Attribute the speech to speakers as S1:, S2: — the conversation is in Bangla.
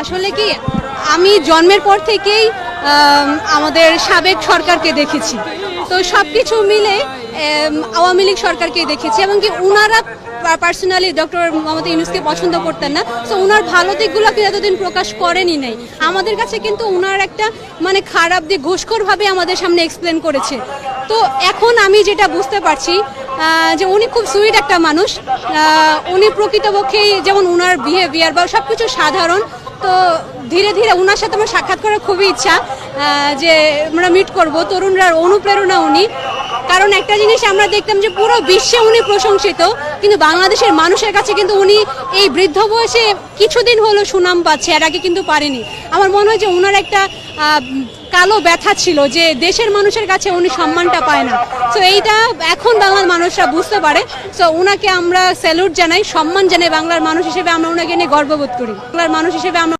S1: আসলে কি আমি জন্মের পর থেকেই আমাদের সাবেক সরকারকে দেখেছি, তো সবকিছু মিলে আওয়ামী লীগ সরকারকে দেখেছি এবং কি উনারা পার্সোনালি ডক্টর মোহাম্মদ ইউনূসকে পছন্দ করতেন না, তো উনার ভালো দিকগুলো কিন্তু এতদিন প্রকাশ করেনি নাই আমাদের কাছে, কিন্তু উনার একটা মানে খারাপ দিক ঘুষখোরভাবে আমাদের সামনে এক্সপ্লেন করেছে। তো এখন আমি যেটা বুঝতে পারছি যে উনি খুব সুইট একটা মানুষ, উনি প্রকৃতপক্ষেই যেমন উনার বিহেভিয়ার বা সবকিছু সাধারণ। তো ধীরে ধীরে ওনার সাথে আমার সাক্ষাৎ করার খুবই ইচ্ছা, যে আমরা মিট করব। তরুণরা অনুপ্রেরণা উনি, কারণ একটা জিনিস আমরা দেখতাম যে পুরো বিশ্বে উনি প্রশংসিত, কিন্তু বাংলাদেশের মানুষের কাছে কিন্তু উনি এই বৃদ্ধ বয়সে কিছুদিন হলো সুনাম পাচ্ছে, এর আগে কিন্তু পারেনি। আমার মনে হয় যে ওনার একটা কালো ব্যথা ছিল যে দেশের মানুষের কাছে উনি সম্মানটা পায় না। তো এইটা এখন বাংলার মানুষরা বুঝতে পারে। তো ওনাকে আমরা স্যালুট জানাই, সম্মান জানাই। বাংলার মানুষ হিসেবে আমরা ওনাকে নিয়ে গর্ববোধ করি। বাংলার মানুষ হিসেবে আমরা